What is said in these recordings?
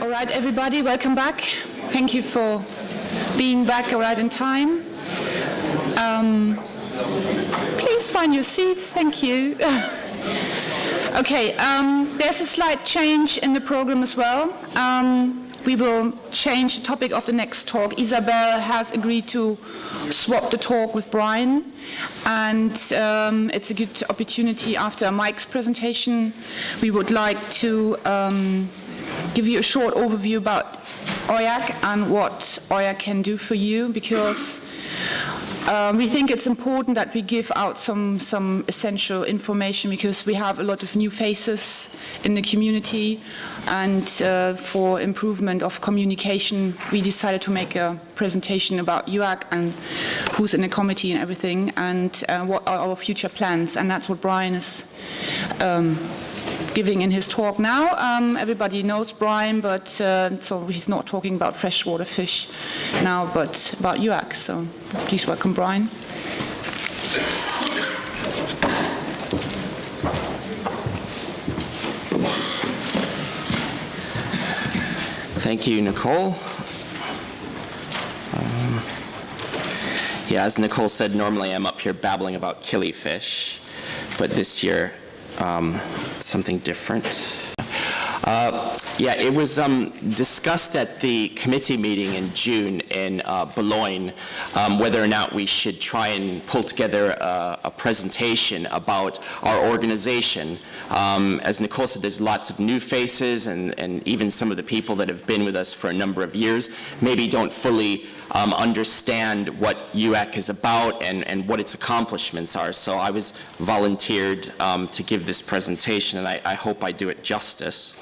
All right, everybody, welcome back. Thank you for being back right in time. Please find your seats. Thank you. Okay, there's a slight change in the program as well. We will change the topic of the next talk. Isabel has agreed to swap the talk with Brian, and it's a good opportunity after Mike's presentation. We would like to give you a short overview about EUAC and what EUAC can do for you, because we think it's important that we give out some essential information, because we have a lot of new faces in the community, and for improvement of communication, we decided to make a presentation about EUAC and who's in the committee and everything, and what are our future plans, and that's what Brian is giving in his talk now. Everybody knows Brian, but so he's not talking about freshwater fish now, but about EUAC. So please welcome Brian. Thank you, Nicole. Yeah, as Nicole said, normally I'm up here babbling about killifish, but this year something different. Yeah, it was discussed at the committee meeting in June in Boulogne whether or not we should try and pull together a presentation about our organization. As Nicole said, there's lots of new faces, and even some of the people that have been with us for a number of years maybe don't fully understand what EUAC is about and what its accomplishments are. So I was volunteered to give this presentation, and I hope I do it justice.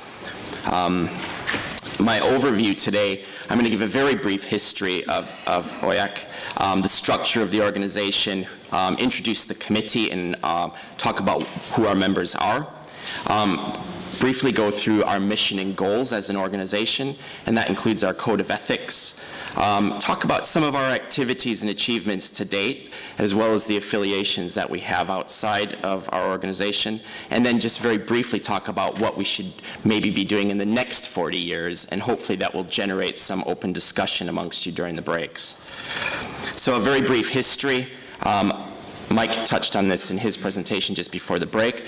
My overview today, I'm going to give a very brief history of EUAC, the structure of the organization, introduce the committee, and talk about who our members are. Briefly go through our mission and goals as an organization, and that includes our code of ethics. Talk about some of our activities and achievements to date, as well as the affiliations that we have outside of our organization, and then just very briefly talk about what we should maybe be doing in the next 40 years, and hopefully that will generate some open discussion amongst you during the breaks. So a very brief history. Mike touched on this in his presentation just before the break.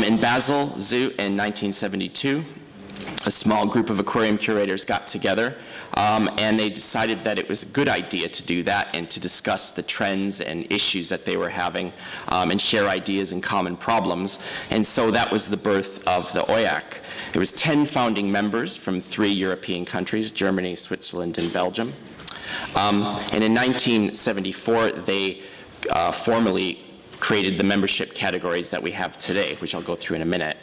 In Basel Zoo in 1972, a small group of aquarium curators got together, and they decided that it was a good idea to do that and to discuss the trends and issues that they were having, and share ideas and common problems. And so that was the birth of the EUAC. There was 10 founding members from 3 European countries, Germany, Switzerland, and Belgium. And in 1974, they formally created the membership categories that we have today, which I'll go through in a minute.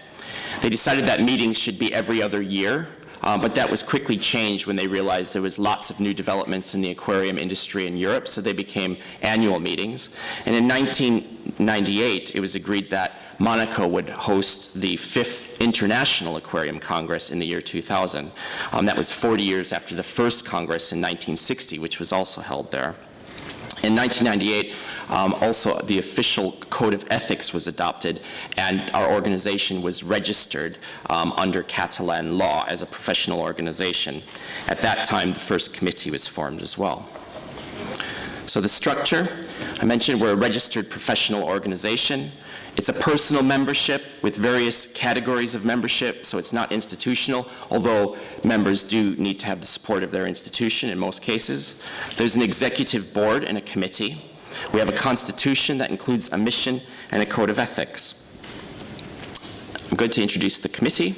They decided that meetings should be every other year, but that was quickly changed when they realized there was lots of new developments in the aquarium industry in Europe, so they became annual meetings. And in 1998, it was agreed that Monaco would host the 5th International Aquarium Congress in the year 2000. That was 40 years after the first Congress in 1960, which was also held there. In 1998, also the official code of ethics was adopted, and our organization was registered under Catalan law as a professional organization. At that time, the first committee was formed as well. So the structure, I mentioned we're a registered professional organization. It's a personal membership with various categories of membership, so it's not institutional, although members do need to have the support of their institution in most cases. There's an executive board and a committee. We have a constitution that includes a mission and a code of ethics. I'm going to introduce the committee.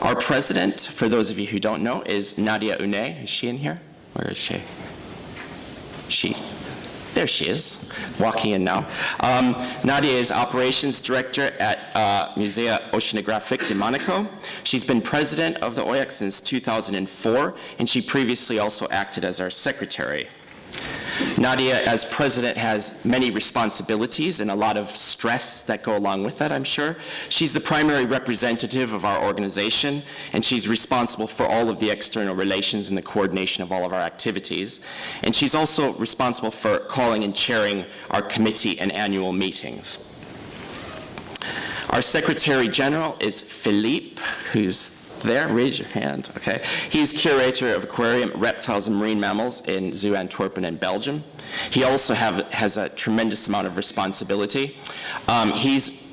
Our president, for those of you who don't know, is Nadia Une. Is she in here? Where is she? There she is, walking in now. Nadia is operations director at Musea Oceanographic de Monaco. She's been president of the EUAC since 2004, and she previously also acted as our secretary. Nadia, as president, has many responsibilities and a lot of stress that go along with that, I'm sure. She's the primary representative of our organization, and she's responsible for all of the external relations and the coordination of all of our activities. And she's also responsible for calling and chairing our committee and annual meetings. Our Secretary General is Philippe, who's there? Raise your hand. Okay. He's curator of aquarium, reptiles, and marine mammals in Zoo Antwerpen in Belgium. He also has a tremendous amount of responsibility. He's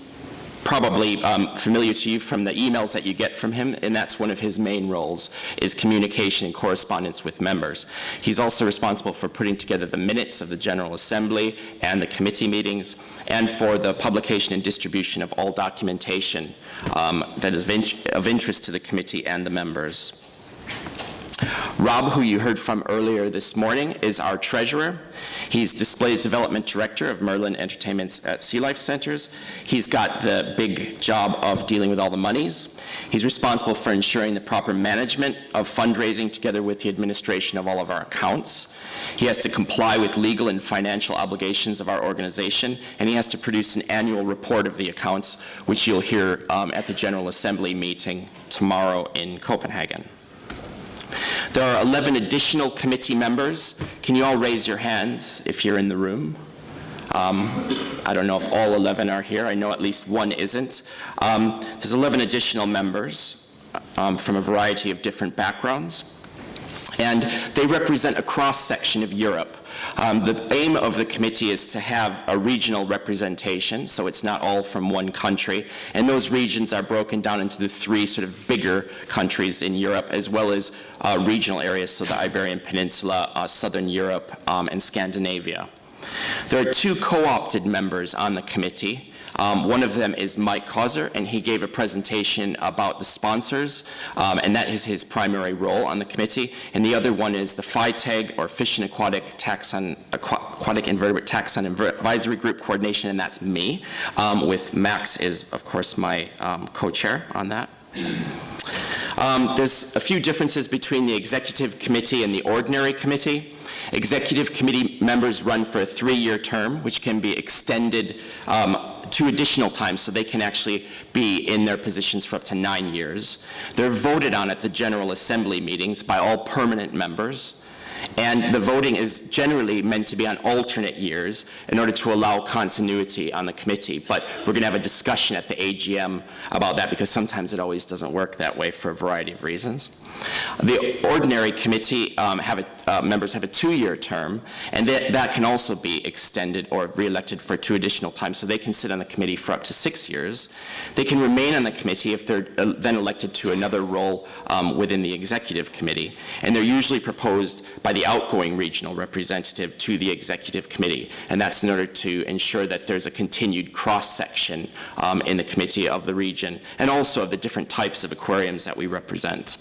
probably familiar to you from the emails that you get from him, and that's one of his main roles, is communication and correspondence with members. He's also responsible for putting together the minutes of the General Assembly and the committee meetings, and for the publication and distribution of all documentation that is of interest to the committee and the members. Rob, who you heard from earlier this morning, is our treasurer. He's Displays Development Director of Merlin Entertainment's at Sea Life Centers. He's got the big job of dealing with all the monies. He's responsible for ensuring the proper management of fundraising together with the administration of all of our accounts. He has to comply with legal and financial obligations of our organization, and he has to produce an annual report of the accounts, which you'll hear at the General Assembly meeting tomorrow in Copenhagen. There are 11 additional committee members. Can you all raise your hands if you're in the room? I don't know if all 11 are here. I know at least one isn't. There's 11 additional members from a variety of different backgrounds. And they represent a cross-section of Europe. The aim of the committee is to have a regional representation, so it's not all from one country. And those regions are broken down into the three sort of bigger countries in Europe, as well as regional areas, so the Iberian Peninsula, Southern Europe, and Scandinavia. There are two co-opted members on the committee. One of them is Mike Causer, and he gave a presentation about the sponsors, and that is his primary role on the committee. And the other one is the FITAG, or Fish and Aquatic Invertebrate Taxon Advisory Group Coordination, and that's me, with Max is, of course, my co-chair on that. There's a few differences between the executive committee and the ordinary committee. Executive committee members run for a 3-year term, which can be extended 2 additional times, so they can actually be in their positions for up to 9 years. They're voted on at the General Assembly meetings by all permanent members. And the voting is generally meant to be on alternate years in order to allow continuity on the committee. But we're going to have a discussion at the AGM about that, because sometimes it always doesn't work that way for a variety of reasons. The ordinary committee members have a 2-year term, and that can also be extended or re-elected for 2 additional times, so they can sit on the committee for up to 6 years. They can remain on the committee if they're then elected to another role within the executive committee, and they're usually proposed by the outgoing regional representative to the executive committee, and that's in order to ensure that there's a continued cross-section in the committee of the region, and also of the different types of aquariums that we represent.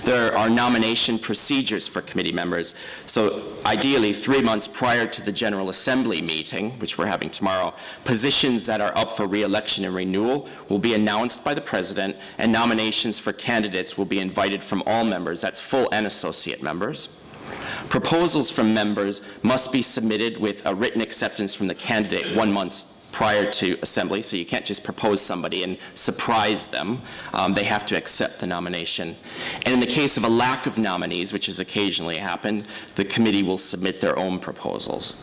There are nomination procedures for committee members. So ideally, 3 months prior to the General Assembly meeting, which we're having tomorrow, positions that are up for re-election and renewal will be announced by the President, and nominations for candidates will be invited from all members, that's full and associate members. Proposals from members must be submitted with a written acceptance from the candidate 1 month prior to assembly, so you can't just propose somebody and surprise them. They have to accept the nomination. And in the case of a lack of nominees, which has occasionally happened, the committee will submit their own proposals.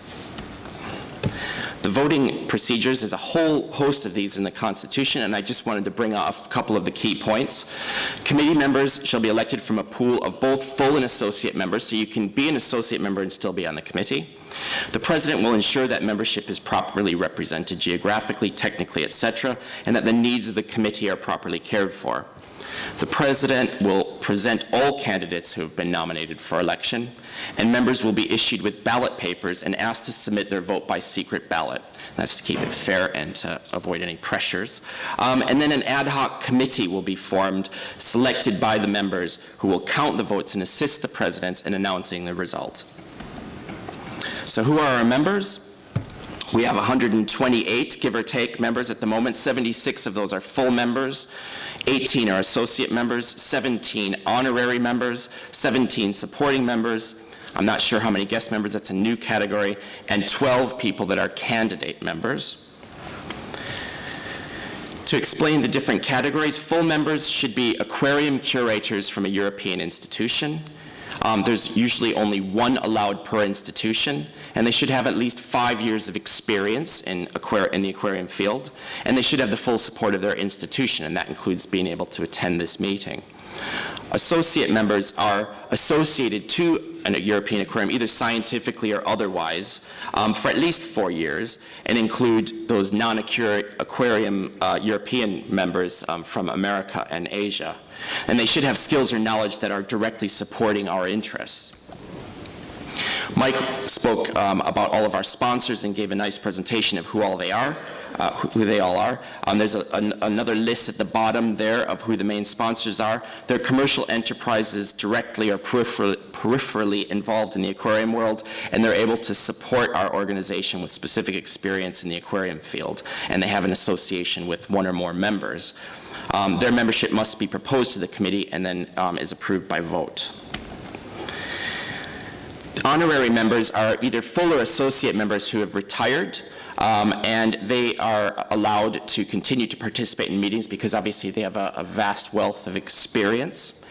The voting procedures, there's a whole host of these in the Constitution, and I just wanted to bring off a couple of the key points. Committee members shall be elected from a pool of both full and associate members, so you can be an associate member and still be on the committee. The President will ensure that membership is properly represented geographically, technically, etc., and that the needs of the committee are properly cared for. The President will present all candidates who have been nominated for election, and members will be issued with ballot papers and asked to submit their vote by secret ballot. That's to keep it fair and to avoid any pressures. And then an ad hoc committee will be formed, selected by the members, who will count the votes and assist the President in announcing the result. So who are our members? We have 128, give or take, members at the moment. 76 of those are full members. 18 are associate members, 17 honorary members, 17 supporting members. I'm not sure how many guest members, that's a new category, and 12 people that are candidate members. To explain the different categories, full members should be aquarium curators from a European institution. There's usually only one allowed per institution, and they should have at least 5 years of experience in the aquarium field, and they should have the full support of their institution, and that includes being able to attend this meeting. Associate members are associated to a European aquarium, either scientifically or otherwise, for at least 4 years, and include those non-aquarium European members from America and Asia. And they should have skills or knowledge that are directly supporting our interests. Mike spoke about all of our sponsors and gave a nice presentation of who they all are. There's another list at the bottom there of who the main sponsors are. They're commercial enterprises directly or peripherally involved in the aquarium world, and they're able to support our organization with specific experience in the aquarium field, and they have an association with one or more members. Their membership must be proposed to the committee and then is approved by vote. Honorary members are either full or associate members who have retired, and they are allowed to continue to participate in meetings because obviously they have a vast wealth of experience.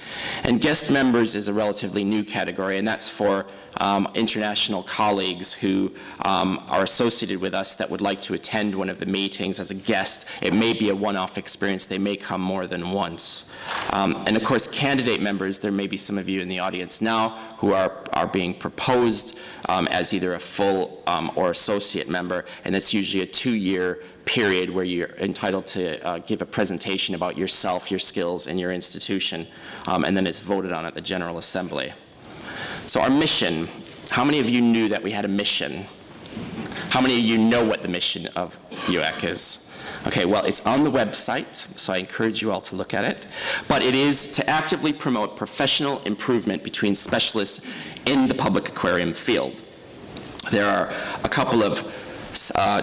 And guest members is a relatively new category, and that's for international colleagues who are associated with us that would like to attend one of the meetings as a guest. It may be a one-off experience. They may come more than once. And of course, candidate members, there may be some of you in the audience now who are being proposed as either a full or associate member, and it's usually a 2-year period where you're entitled to give a presentation about yourself, your skills, and your institution, and then it's voted on at the General Assembly. So our mission, how many of you knew that we had a mission? How many of you know what the mission of EUAC is? Okay, well, it's on the website, so I encourage you all to look at it. But it is to actively promote professional improvement between specialists in the public aquarium field. There are a couple of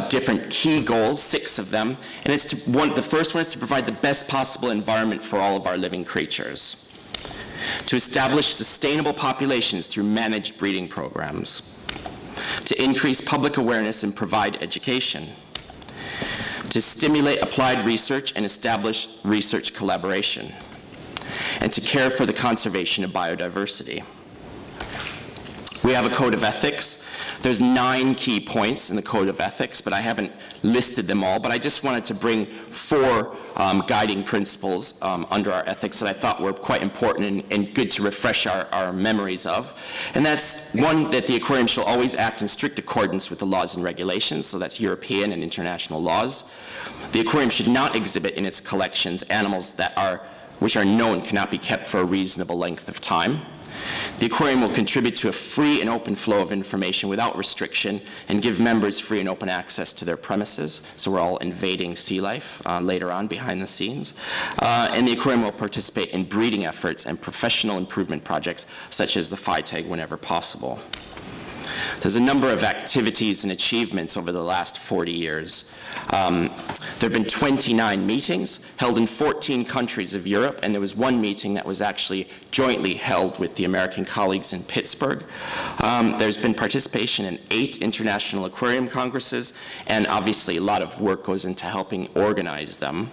different key goals, 6 of them, and the first one is to provide the best possible environment for all of our living creatures, to establish sustainable populations through managed breeding programs, to increase public awareness and provide education, to stimulate applied research and establish research collaboration, and to care for the conservation of biodiversity. We have a code of ethics. There's 9 key points in the code of ethics, but I haven't listed them all, but I just wanted to bring 4 guiding principles under our ethics that I thought were quite important and good to refresh our memories of. And that's, 1, that the aquarium shall always act in strict accordance with the laws and regulations, so that's European and international laws. The aquarium should not exhibit in its collections animals which are known cannot be kept for a reasonable length of time. The aquarium will contribute to a free and open flow of information without restriction and give members free and open access to their premises. So we're all invading sea life later on behind the scenes. And the aquarium will participate in breeding efforts and professional improvement projects such as the FITAG whenever possible. There's a number of activities and achievements over the last 40 years. There have been 29 meetings held in 14 countries of Europe, and there was 1 meeting that was actually jointly held with the American colleagues in Pittsburgh. There's been participation in 8 international aquarium congresses, and obviously a lot of work goes into helping organize them.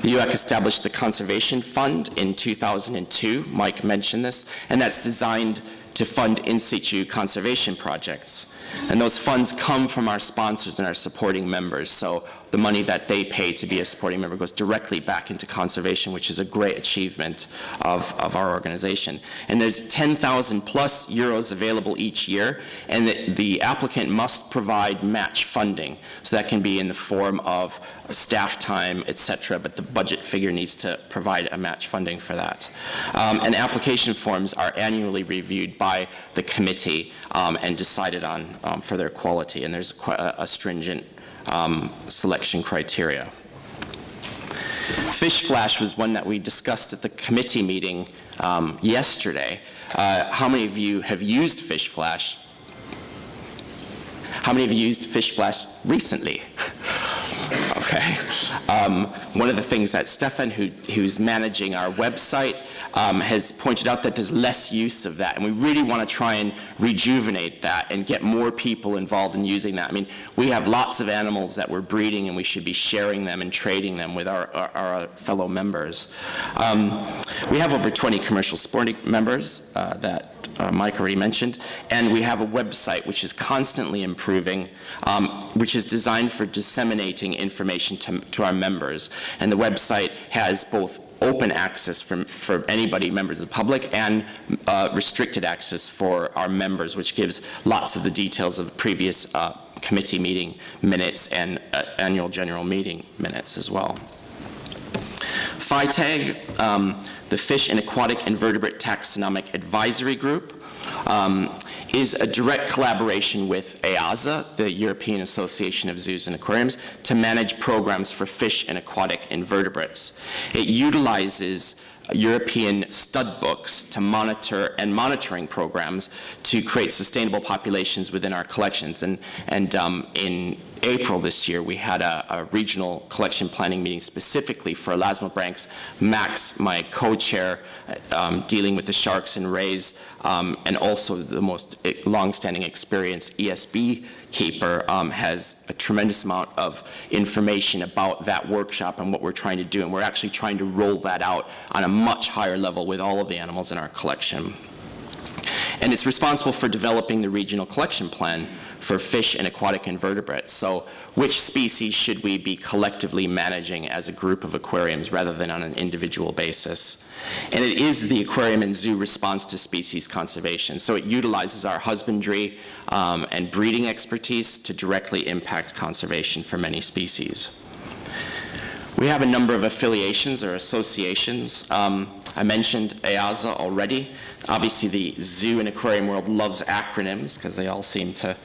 The EUAC established the Conservation Fund in 2002. Mike mentioned this, and that's designed to fund in situ conservation projects. And those funds come from our sponsors and our supporting members. So the money that they pay to be a supporting member goes directly back into conservation, which is a great achievement of our organization. And there's 10,000 plus euros available each year, and the applicant must provide match funding. So that can be in the form of staff time, et cetera, but the budget figure needs to provide a match funding for that. And application forms are annually reviewed by the committee and decided on for their quality, and there's quite a stringent selection criteria. Fish flash was one that we discussed at the committee meeting yesterday. How many of you have used fish flash? How many of you used fish flash recently? Okay. Okay. One of the things that Stefan, who's managing our website, has pointed out that there's less use of that, and we really want to try and rejuvenate that and get more people involved in using that. I mean, we have lots of animals that we're breeding, and we should be sharing them and trading them with our fellow members. We have over 20 commercial sporting members that Mike already mentioned, and we have a website which is constantly improving, which is designed for disseminating information to our members. And the website has both open access for anybody, members of the public, and restricted access for our members, which gives lots of the details of previous committee meeting minutes and annual general meeting minutes as well. FITAG, the Fish and Aquatic Invertebrate Taxonomic Advisory Group, is a direct collaboration with EASA, the European Association of Zoos and Aquariums, to manage programs for fish and aquatic invertebrates. It utilizes European stud books to monitor and monitoring programs to create sustainable populations within our collections. And in April this year, we had a regional collection planning meeting specifically for elasmobranchs. Max, my co-chair, dealing with the sharks and rays, and also the most long-standing experienced ESB keeper, has a tremendous amount of information about that workshop and what we're trying to do. And we're actually trying to roll that out on a much higher level with all of the animals in our collection. And it's responsible for developing the regional collection plan for fish and aquatic invertebrates. So which species should we be collectively managing as a group of aquariums rather than on an individual basis? And it is the aquarium and zoo response to species conservation. So it utilizes our husbandry and breeding expertise to directly impact conservation for many species. We have a number of affiliations or associations. I mentioned EASA already. Obviously, the zoo and aquarium world loves acronyms because they all seem to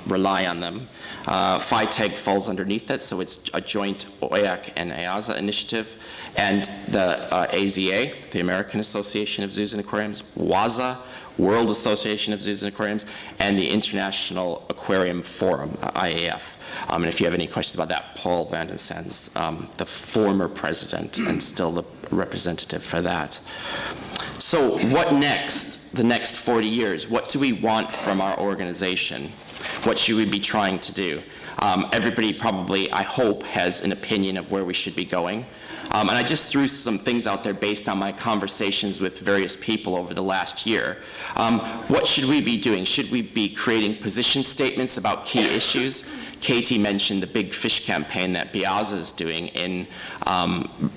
rely on them. FITAG falls underneath it, so it's a joint EUAC and EASA initiative. And the AZA, the American Association of Zoos and Aquariums, WAZA, World Association of Zoos and Aquariums, and the International Aquarium Forum, IAF. And if you have any questions about that, Paul Van den Sand's the former president and still the representative for that. So what next, the next 40 years? What do we want from our organization? What should we be trying to do? Everybody probably, I hope, has an opinion of where we should be going. And I just threw some things out there based on my conversations with various people over the last year. What should we be doing? Should we be creating position statements about key issues? Katie mentioned the big fish campaign that BIAZA is doing in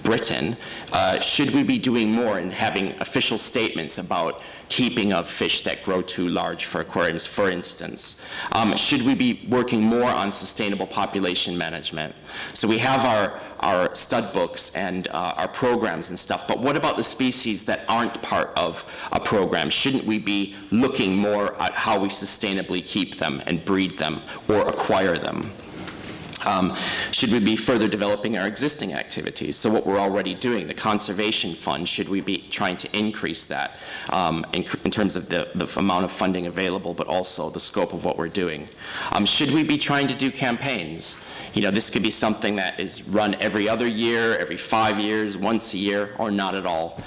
Britain. Should we be doing more and having official statements about keeping of fish that grow too large for aquariums, for instance? Should we be working more on sustainable population management? So we have our stud books and our programs and stuff, but what about the species that aren't part of a program? Shouldn't we be looking more at how we sustainably keep them and breed them or acquire them? Should we be further developing our existing activities? So what we're already doing, the conservation fund, should we be trying to increase that in terms of the amount of funding available, but also the scope of what we're doing? Should we be trying to do campaigns? You know, this could be something that is run every other year, every 5 years, once a year, or not at all.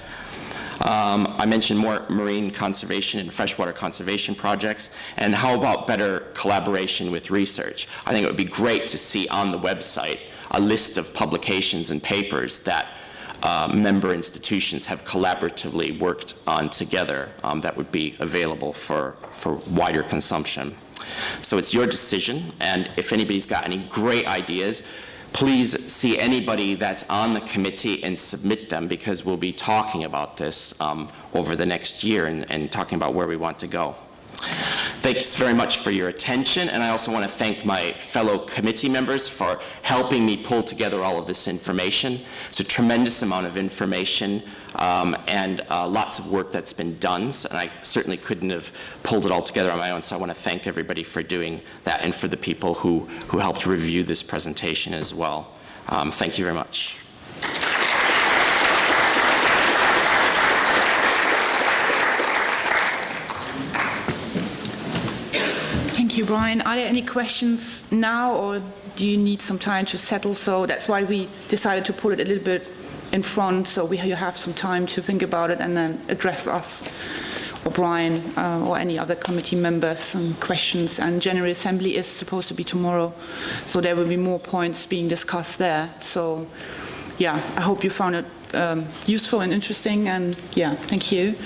I mentioned more marine conservation and freshwater conservation projects, and how about better collaboration with research? I think it would be great to see on the website a list of publications and papers that member institutions have collaboratively worked on together that would be available for wider consumption. So it's your decision, and if anybody's got any great ideas, please see anybody that's on the committee and submit them, because we'll be talking about this over the next year and talking about where we want to go. Thanks very much for your attention, and I also want to thank my fellow committee members for helping me pull together all of this information. It's a tremendous amount of information and lots of work that's been done, and I certainly couldn't have pulled it all together on my own, so I want to thank everybody for doing that and for the people who helped review this presentation as well. Thank you very much. Thank you, Brian. Are there any questions now, or do you need some time to settle? So that's why we decided to put it a little bit in front, so you have some time to think about it and then address us, or Brian, or any other committee members and questions. And General Assembly is supposed to be tomorrow, so there will be more points being discussed there. So yeah, I hope you found it useful and interesting, and yeah, thank you.